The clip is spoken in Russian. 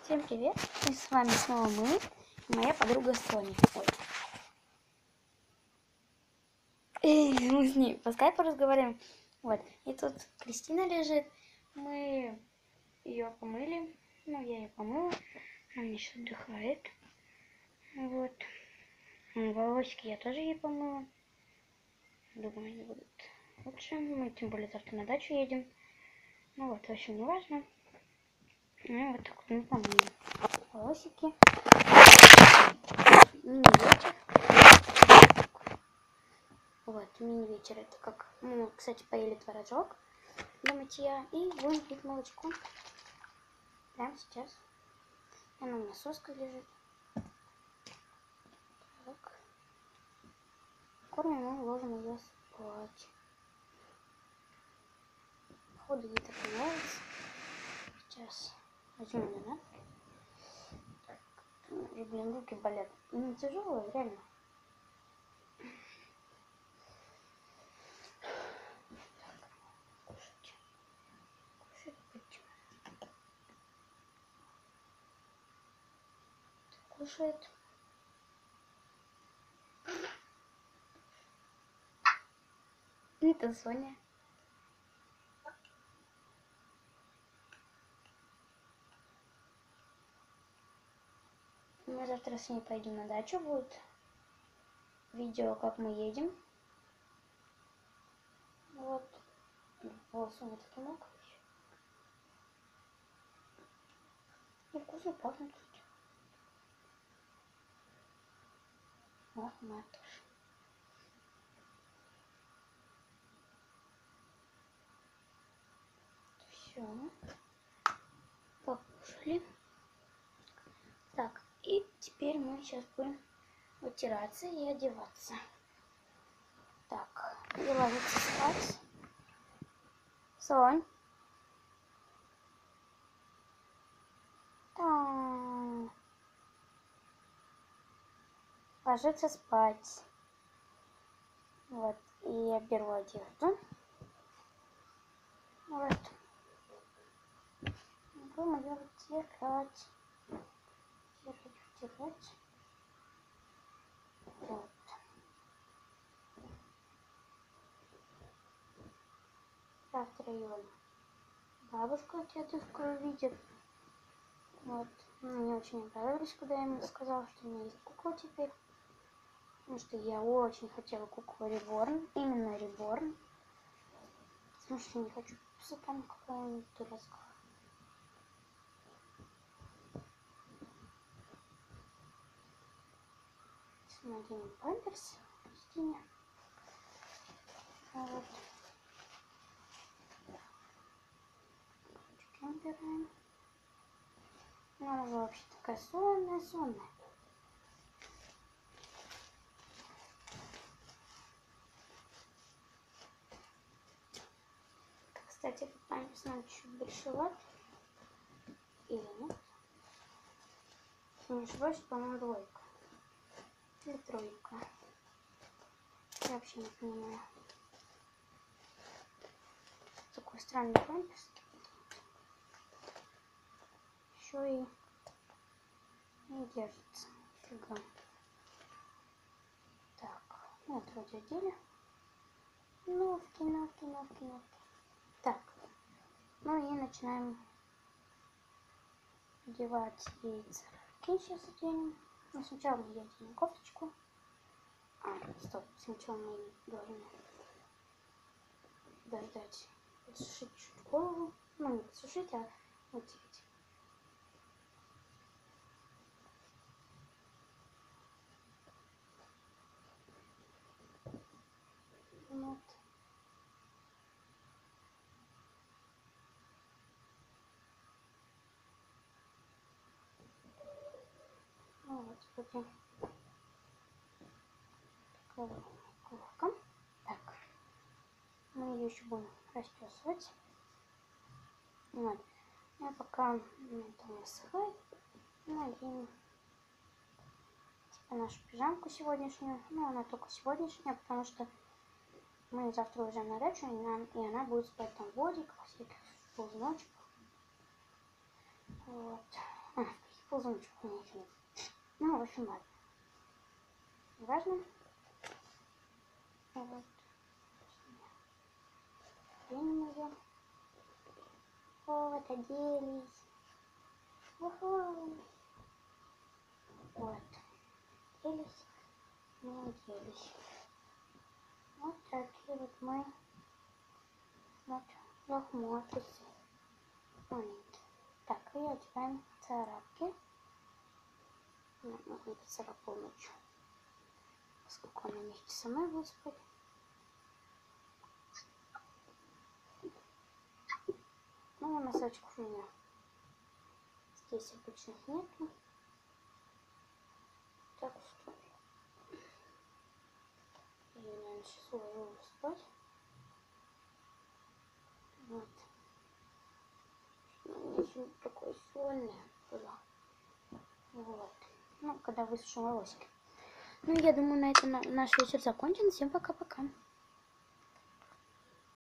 Всем привет! И с вами снова мы и моя подруга Соня. Мы с ней по скайпу разговариваем. Вот. И тут Кристина лежит. Мы ее помыли. Ну, я ее помыла. Она еще отдыхает. Вот. Волосики я тоже ей помыла. Думаю, они будут лучше. Мы тем более завтра на дачу едем. Ну вот, в общем, не важно. Ну, вот так вот мы помыли волосики. Мини-вечер. Вот, мини-вечер. Это как... Мы, кстати, поели творожок для мытья. И будем пить молочко. Прямо сейчас. Она у меня соска лежит. Так. Кормим мы, ложим ее спать. Походу, ей так и нравится. Сейчас возьму ее, да? Так. И, блин, руки болят. Не тяжелые, реально. Кушает. Это Соня. Мы завтра с ней пойдем на дачу. Будет видео, как мы едем. Вот. Волосы у меня такие мокрые. И вкусно пахнет. Вот моя тоже. Все. Покушали. Так, и теперь мы сейчас будем вытираться и одеваться. Так, и ложиться спать. Сонь. Там. Ложиться спать. Вот, и я беру одежду. Вот. Будем ее вытирать. Вытирать. Вот. Завтра ее бабушка, дедушка увидит. Вот. Мне очень понравилось, когда я ему сказала, что у меня есть кукла теперь. Потому что я очень хотела куклу Реборн. Именно Реборн. Потому что не хочу там какого-нибудь дурацкого. Сейчас наденем памперс Кристине. Вот. Ручки убираем. Ну, она вообще такая сонная. Кстати, этот памперс нам чуть большеват. Или нет? Если не ошибаюсь, по-моему, двойка. Или тройка. Я вообще не понимаю. Такой странный памперс. Еще и не держится. Фига. Так, вот вроде одели. Новки. Так, ну и начинаем одевать яйца. Сейчас оденем. Но сначала я одену кофточку. Стоп, сначала мы должны дождать, подсушить чуть голову. Ну, не подсушить, а вытереть. Вот. Ну вот, вроде такая головка. Так, мы ее еще будем расчесывать. Вот. А пока это не высыхает, наденем типа нашу пижамку сегодняшнюю. Ну, она только сегодняшняя, потому что мы завтра уезжаем на дачу, и она будет спать там в водиках, всяких ползночек. Вот. ползуночек у меня еще нет. Ну, в общем, ладно. Неважно. Вот. Время ее. Вот, оделись. Уху. Вот. Оделись. Мы оделись. Вот такие вот мы. Вот. Лохмотицы. Маленькие. Так, и одеваем царапки. Ну, не поцарапал ночью. Поскольку она вместе со мной будет спать. Ну, носочков у меня здесь обычных нету. Так что я, наверное, сейчас уложу спать. Вот. У меня еще такое сольное было. Вот. Ну, когда высушим волосики. Ну, я думаю, на этом наш вечер закончен. Всем пока-пока.